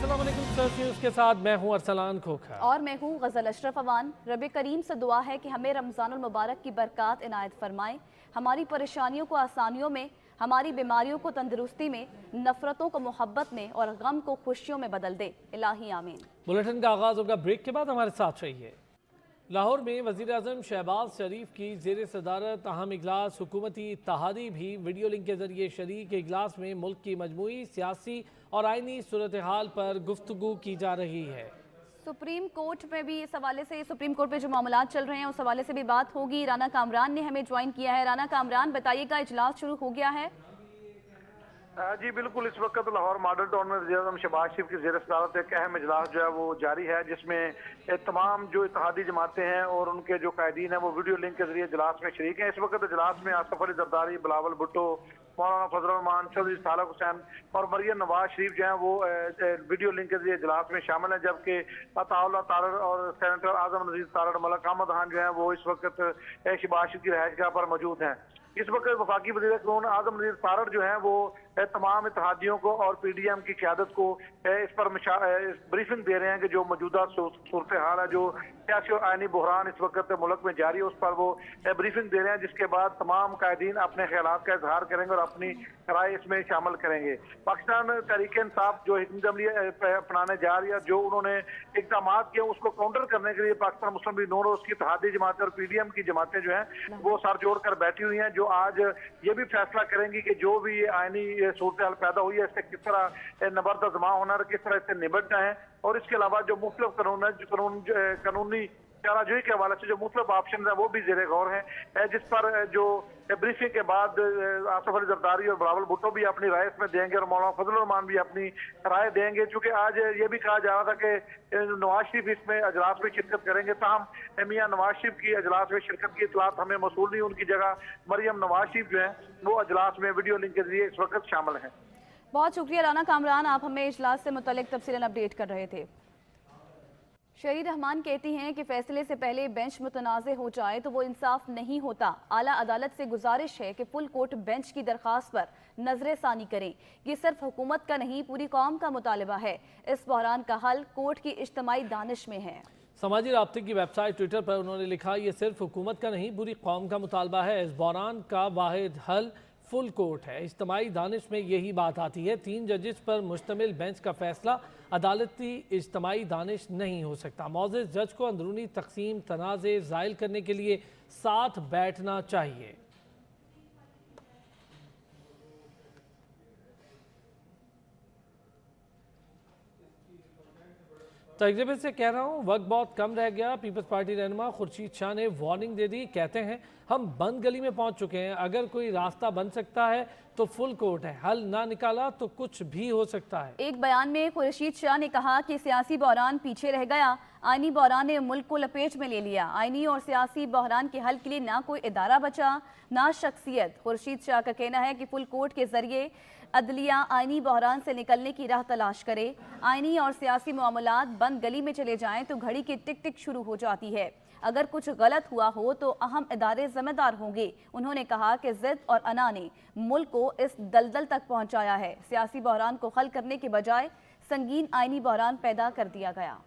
अस्सलाम वालेकुम search news के साथ मैं हूं अरसलान खोखर और मैं हूं गज़ल अशरफ अवान। रब करीम से दुआ है कि हमें रमज़ानुल मुबारक की बरक़ात इनायत फरमाए, हमारी परेशानियों को आसानियों में, हमारी बीमारियों को तंदुरुस्ती में, नफ़रतों को मोहब्बत में और गम को खुशियों में बदल दे। इलाही आमीन। बुलेटिन का आगाज़ होगा ब्रेक के बाद, हमारे साथ रहिए। लाहौर में वज़ीर-ए-आज़म शहबाज शरीफ की ज़ेर सदारत अहम इजलास हुकूमती इत्तेहादी भी वीडियो लिंक के जरिए शरीक। इजलास में मुल्क की मजमूई सियासी और आइनी सूरत हाल पर गुफ्तगू की जा रही है। सुप्रीम कोर्ट में भी इस हवाले से, सुप्रीम कोर्ट में जो मामलात चल रहे हैं उस हवाले से भी बात होगी। राना कामरान ने हमें ज्वाइन किया है। राना कामरान, बताइएगा, इजलास शुरू हो गया है? जी बिल्कुल, इस वक्त लाहौर मॉडल टाउन में वज़ीर-ए-आज़म शहबाज शरीफ की ज़ेर सदारत एक अहम इजलास जो है वो जारी है, जिसमें तमाम जो इत्तेहादी जमातें हैं और उनके जो कायदीन हैं वो वीडियो लिंक के जरिए इजलास में शरीक हैं। इस वक्त इजलास में आसफ अली जरदारी, बिलावल भुट्टो, मौलाना फजल रहमान, चौधरी सालक हुसैन और मरियम नवाज शरीफ जो हैं वो वीडियो लिंक के जरिए इजलास में शामिल हैं, जबकि अताउल्लाह तारड़ और सेनेटर आजम नज़ीर तारड़, मलक अहमद खान जो है वो इस वक्त शहबाज शरीफ की रिहाइशगाह पर मौजूद हैं। इस वक्त वफाकी वज़ीर कानून आजम नज़ीर तारड़ जो है वो तमाम इत्तेहादियों को और PDM की क़यादत को इस पर ब्रीफिंग दे रहे हैं कि जो मौजूदा सूरत हाल है, जो सियासी और आइनी बहरान इस वक्त मुल्क में जारी है, उस पर वो ब्रीफिंग दे रहे हैं, जिसके बाद तमाम कायदीन अपने ख्यालात का इजहार करेंगे और अपनी राय इसमें शामिल करेंगे। पाकिस्तान तहरीक इंसाफ जो हिकमत अमली अपनाने जा रही है, जो उन्होंने इक़दाम किए उसको काउंटर करने के लिए पाकिस्तान मुस्लिम लीग नून और उसकी इत्तेहादी जमातें और PDM की जमातें जो हैं वो सर जोड़ कर बैठी हुई हैं, जो आज ये भी फैसला करेंगी कि जो भी ये आइनी सूरत हाल पैदा हुई है इससे किस तरह नबर्द जमा होना है, किस तरह इससे निपटना है। और इसके अलावा जो मुख्तलिफ कानून है, कानूनी चाराजोई के हवाले से जो मुख्तलिफ ऑप्शन है वो भी ज़ेरे गौर है, जिस पर जो ब्रीफिंग के बाद आसफ अली जरदारी और बिलावल भुट्टो भी अपनी राय इसमें देंगे और मौलाना फजल रहमान भी अपनी राय देंगे। चूंकि आज ये भी कहा जा रहा था कि नवाज शरीफ इसमें अजलास में शिरकत करेंगे, ताहम मियां नवाज शरीफ की अजलास में शिरकत की इतलात हमें मौसूल नहीं। उनकी जगह मरियम नवाज शरीफ जो है वो अजलास में वीडियो लिंक के जरिए इस वक्त शामिल हैं। बहुत शुक्रिया राना कामरान, आप हमें इजलास से मुतल्लिक तफसीलन अपडेट कर रहे थे। शहीद रहमान कहती हैं कि फैसले से पहले बेंच मुतनाज़ हो जाए तो वो इंसाफ नहीं होता। आला अदालत से गुजारिश है कि फुल कोर्ट बेंच की दरख्वास्त पर नजर सानी करें। ये सिर्फ हुकूमत का नहीं, पूरी कौम का मुतालबा है। इस बहरान का हल कोर्ट की इज्तिमाई दानिश में है। समाजी राब्ते की वेबसाइट ट्विटर पर उन्होंने लिखा, ये सिर्फ हुकूमत का नहीं पूरी कौम का मुतालबा है। इस बहरान का वाहिद हल फुल कोर्ट है। इज्तिमाई दानिश में यही बात आती है। 3 जजेस पर मुश्तमिल बेंच का फैसला अदालती इज्तिमाई दानिश नहीं हो सकता। मौजूद जज को अंदरूनी तकसीम तनाज़े ज़ाइल करने के लिए साथ बैठना चाहिए। तजर्बे से कह रहा हूँ, वक्त बहुत कम रह गया। पीपल्स पार्टी रहनुमा खुर्शीद शाह ने वार्निंग दे दी। कहते हैं हम बंद गली में पहुंच चुके हैं, अगर कोई रास्ता बन सकता है तो फुल कोर्ट है, हल ना निकाला तो कुछ भी हो सकता है। एक बयान में खुर्शीद शाह ने कहा कि सियासी बहरान पीछे रह गया, आइनी बहरान ने मुल्क को लपेट में ले लिया। आइनी और सियासी बहरान के हल के लिए ना कोई इदारा बचा, ना शख्सियत। खुर्शीद शाह का कहना है कि फुल कोर्ट के जरिए अदलिया आइनी बहरान से निकलने की राह तलाश करे। आइनी और सियासी मामलात बंद गली में चले जाएं तो घड़ी की टिक टिक शुरू हो जाती है। अगर कुछ गलत हुआ हो तो अहम इदारे जिम्मेदार होंगे। उन्होंने कहा कि जिद और अना ने मुल्क को इस दलदल तक पहुंचाया है। सियासी बहरान को हल करने के बजाय संगीन आइनी बहरान पैदा कर दिया गया।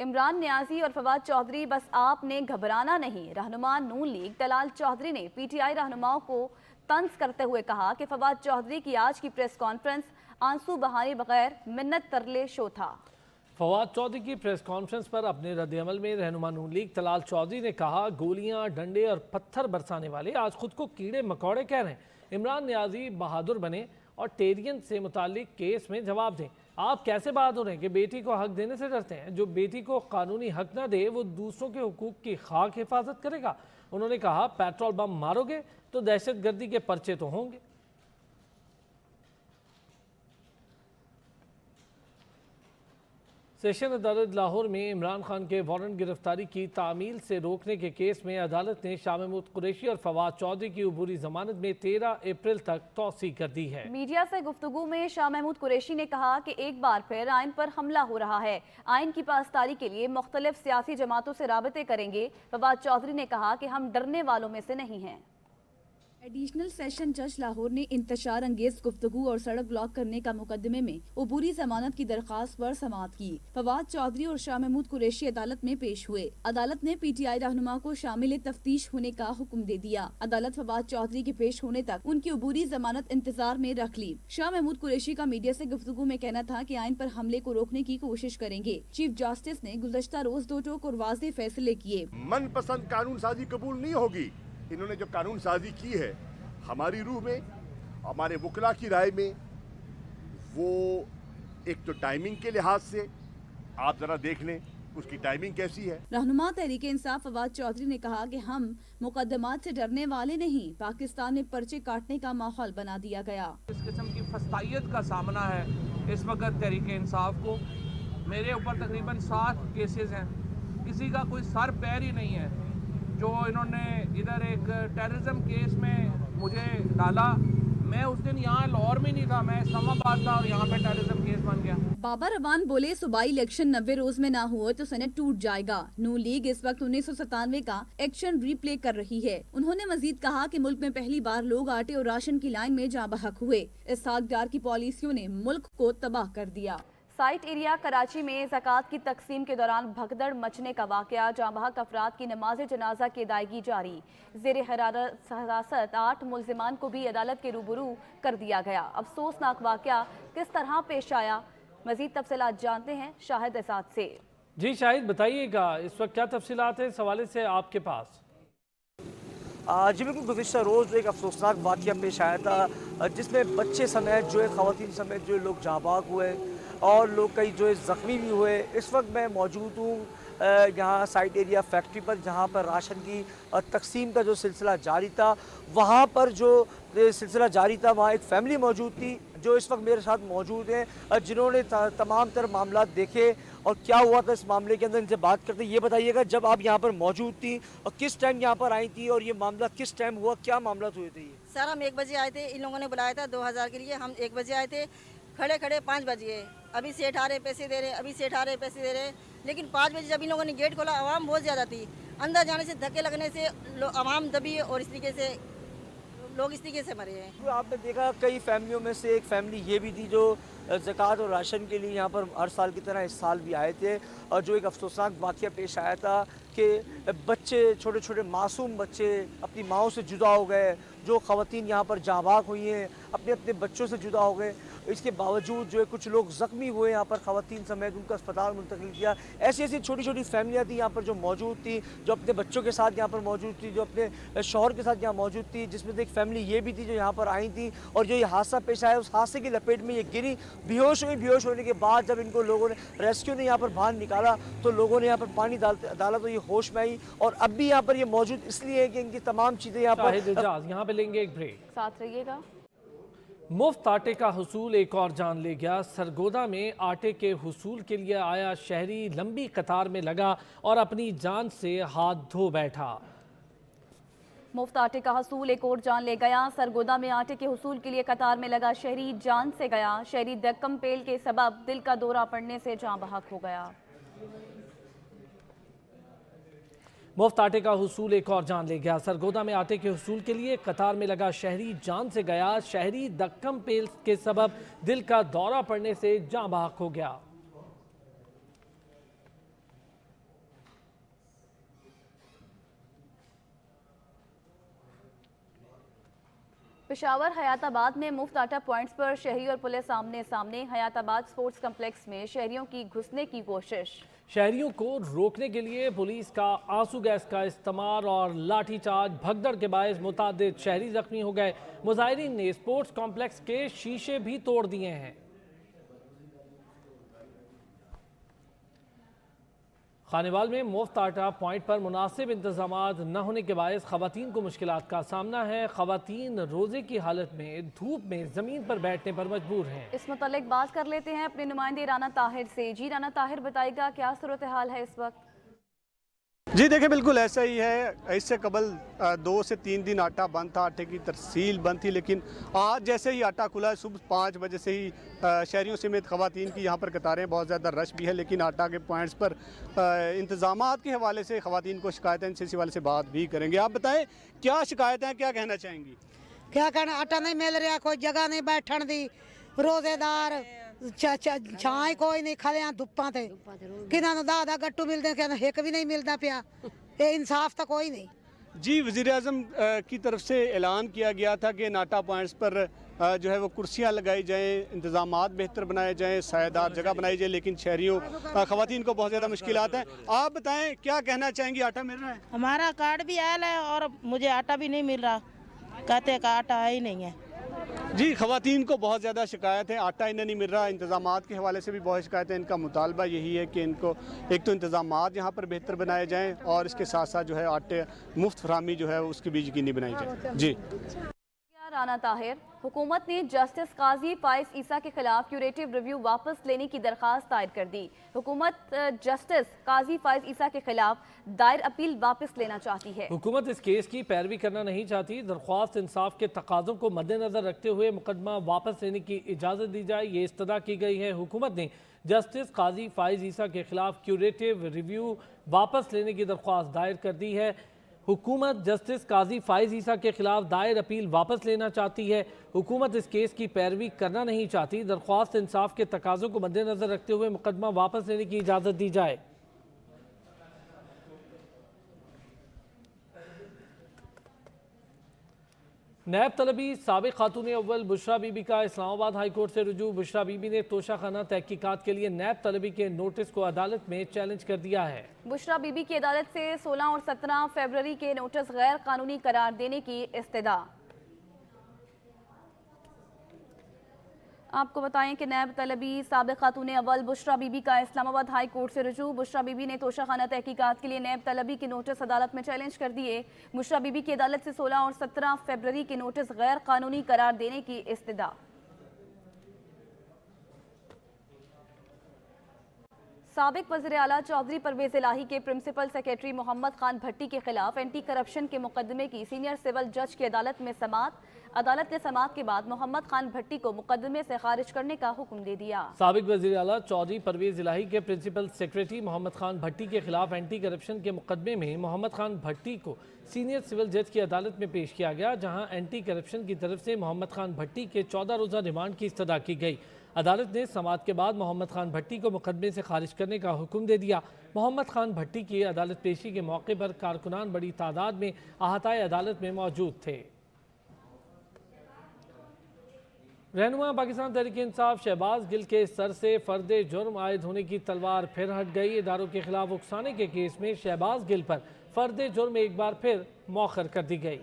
इमरान नियाजी और फवाद चौधरी, बस आपने घबराना नहीं। रहनुमा नून लीग तलाल चौधरी ने PTI रहनुमाओं को तंज करते हुए कहा कि फवाद चौधरी की आज की प्रेस कॉन्फ्रेंस आंसू बहाने बगैर मिन्नत तरले शो था। फवाद चौधरी की प्रेस कॉन्फ्रेंस पर अपने रद्द-ए-अमल में रहनुमा नून लीग तलाल चौधरी ने कहा, गोलियां, डंडे और पत्थर बरसाने वाले आज खुद को कीड़े मकोड़े कह रहे हैं। इमरान नियाजी बहादुर बने और टेरियन से मुतालिक केस में जवाब दें। आप कैसे बहादुर हैं कि बेटी को हक देने से डरते हैं? जो बेटी को कानूनी हक ना दे वो दूसरों के हुकूक की खाक हिफाजत करेगा। उन्होंने कहा, पेट्रोल बम मारोगे तो दहशतगर्दी के पर्चे तो होंगे। सेशन अदालत लाहौर में इमरान खान के वारंट गिरफ्तारी की तामील से रोकने के केस में अदालत ने शाह महमूद कुरैशी और फवाद चौधरी की अबूरी जमानत में 13 अप्रैल तक तौसी कर दी है। मीडिया से गुफ्तगू में शाह महमूद कुरैशी ने कहा कि एक बार फिर आइन पर हमला हो रहा है। आइन की पासदारी के लिए मुख्तलिफ सियासी जमातों से राबते करेंगे। फवाद चौधरी ने कहा कि हम डरने वालों में से नहीं हैं। एडिशनल सेशन जज लाहौर ने इंतशार अंगेज गुफ्तगू और सड़क ब्लॉक करने का मुकदमे में अबूरी जमानत की दरखास्त पर समाअत की। फवाद चौधरी और शाह महमूद कुरैशी अदालत में पेश हुए। अदालत ने PTI रहनुमा को शामिल तफ्तीश होने का हुक्म दे दिया। अदालत फवाद चौधरी के पेश होने तक उनकी अबूरी जमानत इंतजार में रख ली। शाह महमूद कुरैशी का मीडिया से गुफ्तगू में कहना था कि आइन पर हमले को रोकने की कोशिश करेंगे। चीफ जस्टिस ने गुज़श्ता रोज दो टोक और वाज़ेह फैसले किए। मनपसंद कानून साजी कबूल नहीं होगी। इन्होंने जो कानून साजी की है हमारी रूह में, हमारे वकला की राय में, वो एक तो टाइमिंग के लिहाज से आप जरा देख लें उसकी टाइमिंग कैसी है। रहनुमा तहरीक इंसाफ फवाद चौधरी ने कहा कि हम मुकदमात से डरने वाले नहीं, पाकिस्तान में पर्चे काटने का माहौल बना दिया गया। इस किस्म की फस्तायत का सामना है इस वक्त तहरीक इंसाफ को। मेरे ऊपर तकरीबन 7 केसेस हैं, किसी का कोई सर पैर ही नहीं है। जो इन्होंने इधर एक टेररिज्म केस में मुझे डाला, मैं उस दिन यहाँ लाहौर में नहीं था, मैं इस्लामाबाद था और यहाँ पे टेररिज्म केस बन गया। बाबा रवान बोले सूबाई इलेक्शन 90 रोज में ना हुए तो सेनेट टूट जाएगा। नून लीग इस वक्त 1997 का एक्शन रिप्ले कर रही है। उन्होंने मजीद कहा कि मुल्क में पहली बार लोग आटे और राशन की लाइन में जा बहक हुए। इसहाक डार की पॉलिसियों ने मुल्क को तबाह कर दिया। साइट एरिया कराची में ज़कात की तकसीम के दौरान भगदड़ मचने का वाक़या, जहाँ बहक अफराद की नमाज जनाजा की अदायगी जारी। ज़ेर हिरासत 8 मुल्ज़िमान को भी अदालत के रूबरू कर दिया गया। अफसोसनाक वाक़या किस तरह पेश आया, मज़ीद तफसीलात जानते हैं शाहिद एसाद से। जी शाहिद, बताइएगा इस वक्त क्या तफसीलात है इस हवाले से आपके पास? जी बिल्कुल, गुज़िश्ता रोज़ एक अफसोसनाक वाक़या पेश आया था जिसमें बच्चे समेत जो है ख़वातीन समेत जो लोग जाबाक हुए और लोग कई जो है ज़ख्मी भी हुए। इस वक्त मैं मौजूद हूँ यहाँ साइट एरिया फैक्ट्री पर, जहाँ पर राशन की तकसीम का जो सिलसिला जारी था। वहाँ पर जो सिलसिला जारी था वहाँ एक फ़ैमिली मौजूद थी जो इस वक्त मेरे साथ मौजूद हैं, जिन्होंने तमाम तर मामला देखे और क्या हुआ था इस मामले के अंदर। इनसे बात करते। ये बताइएगा, जब आप यहाँ पर मौजूद थी और किस टाइम यहाँ पर आई थी और ये मामला किस टाइम हुआ, क्या मामला हुए थे? ये सर हम 1 बजे आए थे, इन लोगों ने बुलाया था 2000 के लिए। हम 1 बजे आए थे, खड़े खड़े 5 बज गए। अभी से 18 पैसे दे रहे, अभी से 18 पैसे दे रहे। लेकिन 5 बजे जब इन लोगों ने गेट खोला, आवाम बहुत ज़्यादा थी। अंदर जाने से धक्के लगने से आवाम दबी और इस तरीके से लोग इस तरीके से मरे हैं। तो आपने देखा कई फैमिलियों में से एक फैमिली ये भी थी जो ज़कात और राशन के लिए यहाँ पर हर साल की तरह इस साल भी आए थे। और जो एक अफसोसनाक वाक़या पेश आया था कि बच्चे, छोटे छोटे मासूम बच्चे अपनी माओं से जुदा हो गए। जो ख़वातीन यहाँ पर जाबाक हुई हैं अपने अपने बच्चों से जुदा हो गए। इसके बावजूद जो है कुछ लोग ज़ख्मी हुए यहाँ पर, ख़वातीन समेत उनका अस्पताल मुंतकिल किया। ऐसी ऐसी छोटी छोटी फैमिलियाँ थी यहाँ पर जो मौजूद थी, जो अपने बच्चों के साथ यहाँ पर मौजूद थी, जो अपने शौहर के साथ यहाँ मौजूद थी। जिसमें से एक फैमिली ये भी थी जो यहाँ पर आई थी और जो ये हादसा पेश आया, उस हादसे की लपेट में ये गिरी, बेहोश हुई। बेहोश होने के बाद जब इनको लोगों ने रेस्क्यू ने यहाँ पर बाहर निकाला तो लोगों ने यहाँ पर पानी डाला तो ये होश में आई और अब भी यहाँ पर ये मौजूद इसलिए है कि इनकी तमाम चीज़ें यहाँ पर। यहाँ पे लेंगे एक ब्रेक, साथ रहिएगा। मुफ्त आटे का हुसूल एक और जान ले गया। सरगोदा में आटे के हुसूल के लिए आया शहरी लंबी कतार में लगा और अपनी जान से हाथ धो बैठा। मुफ्त आटे का हसूल एक और जान ले गया। सरगोदा में आटे के हुसूल के लिए कतार में लगा शहरी जान से गया। शहरी दक्कम पेल के सबब दिल का दौरा पड़ने से जान बहक हो गया। मुफ्त आटे का हुसूल एक और जान ले गया। सरगोदा में आटे के हुसूल के लिए कतार में लगा शहरी जान से गया। शहरी दक्कम पेल के सबब दिल का दौरा पड़ने से जान बहक हो गया। पेशावर हयाताबाद में मुफ्त आटा पॉइंट्स पर शहरी और पुलिस आमने सामने। हयाताबाद स्पोर्ट्स कम्प्लेक्स में शहरियों की घुसने की कोशिश। शहरियों को रोकने के लिए पुलिस का आंसू गैस का इस्तेमाल और लाठीचार्ज। भगदड़ के बायस मुतादिद शहरी जख्मी हो गए। मुजाहिरीन ने स्पोर्ट्स कॉम्प्लेक्स के शीशे भी तोड़ दिए हैं। खानेवाल में मुफ्त आटा पॉइंट पर मुनासिब इंतजामात न होने के बायस खवातीन को मुश्किलात का सामना है। खवातीन रोजे की हालत में धूप में जमीन पर बैठने पर मजबूर हैं। इस मुतालिक बात कर लेते हैं अपने नुमाइंदे राना ताहिर से। जी राना ताहिर, बताएगा क्या सूरत हाल है इस वक्त? जी देखिए, बिल्कुल ऐसा ही है। इससे कबल 2 से 3 दिन आटा बंद था, आटे की तरसील बंद थी, लेकिन आज जैसे ही आटा खुला है सुबह 5 बजे से ही शहरियों समेत खवातीन की यहाँ पर कतारें, बहुत ज़्यादा रश भी है। लेकिन आटा के पॉइंट्स पर इंतजामात के हवाले से खवातीन को शिकायतें, इनसे इस हवाले से बात भी करेंगे। आप बताएं क्या शिकायतें हैं, क्या कहना चाहेंगी? क्या कहना, आटा नहीं मिल रहा, कोई जगह नहीं बैठन दी, रोजेदार छां ही कोई नहीं, खड़े धुप्पां ते किन्हां नूं 10 गट्टू मिलदे, किन्हां हिक भी नहीं मिलता पिया। ये इंसाफ तो कोई नहीं। जी, वज़ीर-ए-आज़म की तरफ से ऐलान किया गया था कि नाटा पॉइंट्स पर जो है वो कुर्सियां लगाई जाएं, इंतज़ामात बेहतर बनाए जाएं, सायेदार जगह बनाई जाए, लेकिन शहरियों ख़वातीन को बहुत ज़्यादा मुश्किलात हैं। आप बताएं, क्या कहना चाहेंगी? आटा मिल रहा है? हमारा कार्ड भी आया है और मुझे आटा भी नहीं मिल रहा, कहते का आटा है ही नहीं है। जी, ख़वातीन को बहुत ज़्यादा शिकायत है, आटा इन्हें नहीं मिल रहा। इंतज़ामात के हवाले से भी बहुत शिकायत है। इनका मुतालबा यही है कि इनको एक तो इंतज़ामात यहाँ पर बेहतर बनाए जाएँ और इसके साथ साथ जो है आटे मुफ्त फराहमी जो है उसकी भी यकीनी बनाई जाए। जी, राना ताहिर, हुकूमत ने जस्टिस काजी फाइज ईसा के खिलाफ क्यूरेटिव रिव्यू वापस लेने की दरखास्त दायर कर दी। हुकूमत जस्टिस काजी फाइज ईसा के खिलाफ दायर अपील वापस लेना चाहती है। हुकूमत इस केस की पैरवी करना नहीं चाहती। दरख्वास्त इंसाफ के तकाज़ों को मद्देनजर रखते हुए मुकदमा वापस लेने की इजाज़त दी जाए, ये इस्तदा की गई है। हुकूमत ने जस्टिस काजी फाइज ईसा के खिलाफ क्यूरेटिव रिव्यू वापस लेने की दरख्वास्त दायर कर दी है। हुकूमत जस्टिस काजी फाइज ईसा के खिलाफ दायर अपील वापस लेना चाहती है। हुकूमत इस केस की पैरवी करना नहीं चाहती। दरख्वास्त इंसाफ के तकाज़ों को मद्देनजर रखते हुए मुकदमा वापस लेने की इजाज़त दी जाए। नैब तलबी साबिक खातून अव्वल बुशरा बीबी का इस्लामाबाद हाई कोर्ट से रुजू। बुशरा बीबी ने तोशाखाना तहकीकात के लिए नैब तलबी के नोटिस को अदालत में चैलेंज कर दिया है। बुशरा बीबी की अदालत से 16 और 17 फरवरी के नोटिस गैर कानूनी करार देने की इस्तदा। आपको बताएं कि नैब तलबी साबिक खातून अव्वल बुशरा बीबी का इस्लामाबाद हाई कोर्ट से रुजू। बुशरा बीबी ने तोशाखाना तहकीकात के लिए नैब तलबी के नोटिस अदालत में चैलेंज कर दिए। बुशरा बीबी की अदालत से 16 और 17 फरवरी के नोटिस गैर कानूनी करार देने की इस्तदा। साबिक वज़ीर आला चौधरी परवेज इलाही के प्रिंसिपल सेक्रेटरी मोहम्मद खान भट्टी के खिलाफ एंटी करप्शन के मुकदमे की सीनियर सिविल जज की अदालत में समाअत। अदालत ने समाअत के बाद मोहम्मद खान भट्टी को मुकदमे से खारिज करने का हुक्म दे दिया। साबिक वज़ीर आला चौधरी परवेज इलाही के प्रिंसिपल सेक्रेटरी मोहम्मद खान भट्टी के खिलाफ एंटी करप्शन के मुकदमे में मोहम्मद खान भट्टी को सीनियर सिविल जज की अदालत में पेश किया गया, जहां एंटी करप्शन की तरफ से मोहम्मद खान भट्टी के 14 रोज़ा रिमांड की इस्तदा की गई। अदालत ने समाअत के बाद मोहम्मद खान भट्टी को मुकदमे से खारिज करने का हुक्म दे दिया। मोहम्मद खान भट्टी की अदालत पेशी के मौके पर कारकुनान बड़ी तादाद में अहाताए अदालत में मौजूद थे। रहनुमा पाकिस्तान तहरीक इंसाफ शहबाज गिल के सर से फर्द जुर्म आयद होने की तलवार फिर हट गई। इदारों के खिलाफ उकसाने के केस में शहबाज गिल पर फर्द जुर्म एक बार फिर मौखर कर दी गई।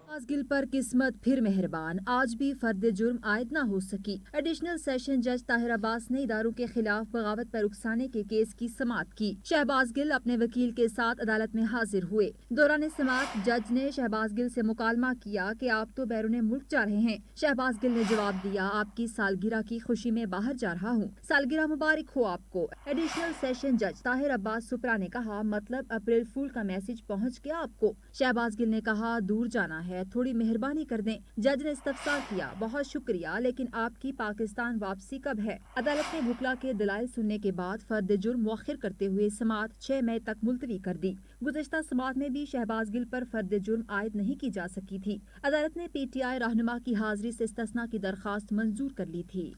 शहबाज गिल पर किस्मत फिर मेहरबान, आज भी फर्द जुर्म आयद न हो सकी। एडिशनल सेशन जज ताहिर अब्बास ने इदारों के खिलाफ बगावत पर उकसाने के केस की समाअत की। शहबाज गिल अपने वकील के साथ अदालत में हाजिर हुए। दौरान समाअत जज ने शहबाज गिल से मुकालमा किया कि आप तो बैरून मुल्क जा रहे हैं। शहबाज गिल ने जवाब दिया, आपकी सालगिरह की खुशी में बाहर जा रहा हूँ, सालगिरह मुबारक हो आपको। एडिशनल सेशन जज ताहिर अब्बास सुपरा ने कहा, मतलब अप्रैल फूल का मैसेज पहुँच गया आपको। शहबाज गिल ने कहा, दूर जाना है, थोड़ी मेहरबानी कर दें। जज ने इस्तफसार किया, बहुत शुक्रिया, लेकिन आपकी पाकिस्तान वापसी कब है? अदालत ने बुकला के दलाइल सुनने के बाद फर्द जुर्म मुअख्खर करते हुए समाअत 6 मई तक मुलतवी कर दी। गुज़श्ता समाअत में भी शहबाज गिल पर फर्द जुर्म आयद नहीं की जा सकी थी। अदालत ने PTI रहनुमा की हाजिरी से इस्तिस्ना की दरखास्त मंजूर कर ली थी।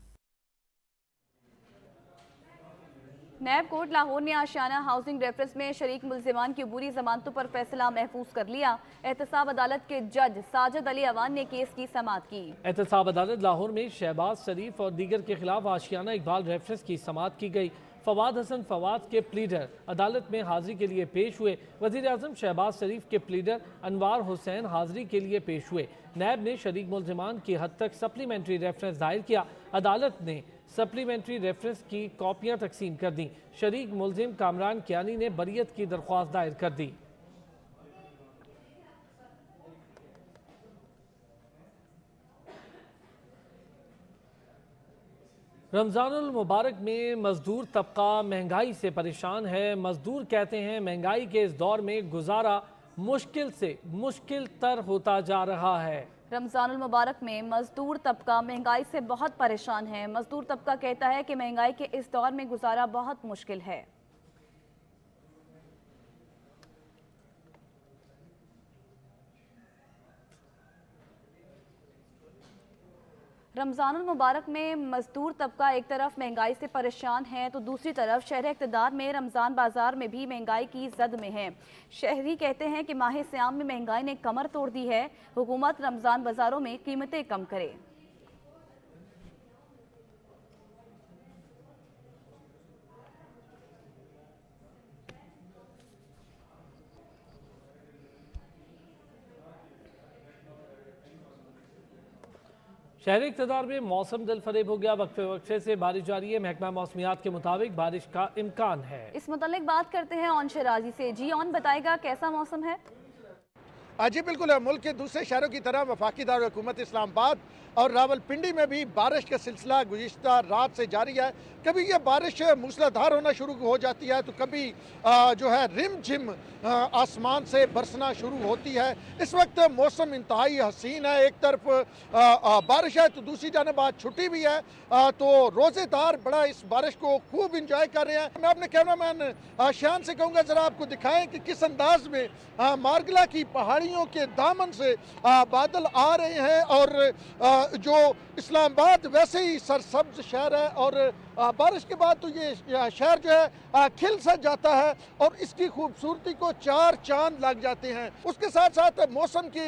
नैब कोर्ट लाहौर ने आशियाना हाउसिंग रेफरेंस में शरीक मुल्जिमान की अबूरी जमानतों पर फैसला महफूज कर लिया। एहतसाब अदालत के जज साजिद अली अवान ने केस की समाअत की। एहतसाब अदालत लाहौर में शहबाज शरीफ और दीगर के खिलाफ आशियाना इकबाल रेफरेंस की समाअत की गई। फवाद हसन फवाद के प्लीडर अदालत में हाजिरी के लिए पेश हुए। वज़ीर आज़म शहबाज शरीफ के प्लीडर अनवार हुसैन हाजिरी के लिए पेश हुए। नैब ने शरीक मुल्जिमान की हद तक सप्लीमेंट्री रेफरेंस दायर किया। अदालत ने सप्लीमेंट्री रेफरेंस की कॉपियां तकसीम कर दी। शरीक मुल्जिम कामरान कियानी ने बरियत की दरख्वास्त दायर कर दी। रमज़ानुल मुबारक में मजदूर तबका महंगाई से परेशान है। मजदूर कहते हैं महंगाई के इस दौर में गुजारा मुश्किल से मुश्किल तर होता जा रहा है। रमज़ानुल मुबारक में मजदूर तबका महंगाई से बहुत परेशान है। मजदूर तबका कहता है कि महंगाई के इस दौर में गुजारा बहुत मुश्किल है। रमज़ानुल मुबारक में मजदूर तबका एक तरफ महंगाई से परेशान है तो दूसरी तरफ शहर इक़्तिदार में रमज़ान बाजार में भी महंगाई की जद में है। शहरी कहते हैं कि माह सियाम में महंगाई ने कमर तोड़ दी है। हुकूमत रमज़ान बाजारों में कीमतें कम करे। शहरी इक़्तिदार में मौसम दिलफरेब हो गया। वक्फे वक्फे से बारिश जारी है। महकमा मौसमियात के मुताबिक बारिश का इम्कान है। इस मुतालिक बात करते हैं ऑन शराजी से। जी ऑन बताएगा कैसा मौसम है? जी बिल्कुल, मुल्क के दूसरे शहरों की तरह वफाकी दारुल हुकूमत इस्लामाबाद और रावलपिंडी में भी बारिश का सिलसिला गुज़िश्ता रात से जारी है। कभी ये बारिश मूसलाधार होना शुरू हो जाती है तो कभी जो है रिम झिम आसमान से बरसना शुरू होती है। इस वक्त मौसम इंतहाई हसीन है। एक तरफ बारिश है तो दूसरी जानब आज छुट्टी भी है, तो रोज़ेदार बड़ा इस बारिश को खूब इंजॉय कर रहे हैं। मैं अपने कैमरामैन शान से कहूँगा ज़रा आपको दिखाएं कि किस अंदाज में मारगला की पहाड़ियों के दामन से बादल आ रहे हैं और जो इस्लामाबाद वैसे ही सरसब्ज शहर है और बारिश के बाद तो ये शहर जो है खिल सा जाता है और इसकी खूबसूरती को चार चांद लग जाते हैं। उसके साथ साथ मौसम की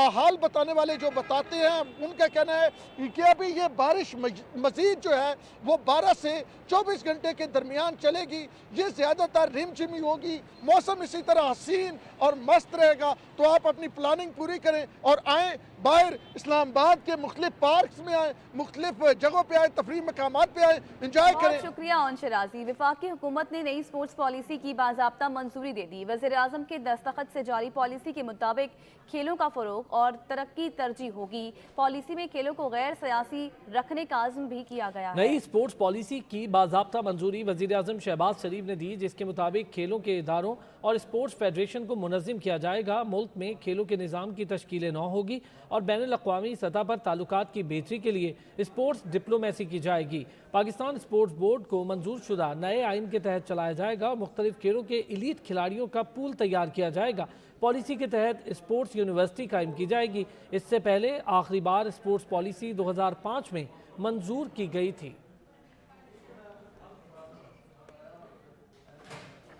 हाल बताने वाले जो बताते हैं उनका कहना है कि अभी ये बारिश मजीद जो है वो 12 से 24 घंटे के दरमियान चलेगी। ये ज़्यादातर रिमझिमी होगी। मौसम इसी तरह हसीन और मस्त रहेगा। तो आप अपनी प्लानिंग पूरी करें और आएँ बाहर इस्लामाबाद के मुख्तलिफ पार्क्स में आए, मुख्तलिफ जगहों पे आए, तफरीह मकामात पे आए, इंजॉय करें। शुक्रिया ऑन शराजी। वफाकी हुकूमत ने नई स्पोर्ट्स पॉलिसी की बाज़ाब्ता मंजूरी दे दी। वज़ीर आज़म के दस्तखत से जारी पॉलिसी के मुताबिक खेलों का फ़रोग और तरक्की तरजीह होगी। पॉलिसी में खेलों को गैर सियासी रखने का आज़म भी किया गया है। नई स्पोर्ट्स पॉलिसी की बाज़ाब्ता मंजूरी वज़ीर आज़म शहबाज शरीफ ने दी, जिसके मुताबिक खेलों के इदारों और स्पोर्ट्स फेडरेशन को मुनज़्ज़म किया जाएगा। मुल्क में खेलों के निज़ाम की तश्कील नौ होगी और बैनुल-अक़वामी सतह पर ताल्लुकात की बेहतरी के लिए स्पोर्ट्स डिप्लोमेसी की जाएगी। पाकिस्तान स्पोर्ट्स बोर्ड को मंजूर शुदा नए आइन के तहत चलाया जाएगा। मुख्तलिफ खेलों के एलीट खिलाड़ियों का पूल तैयार किया जाएगा। पॉलिसी के तहत स्पोर्ट्स यूनिवर्सिटी कायम की जाएगी। इससे पहले आखिरी बार स्पोर्ट्स पॉलिसी 2005 में मंजूर की गई थी।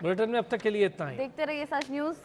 बुलेटिन में अब तक के लिए इतना ही। देखते रहिए सच न्यूज़।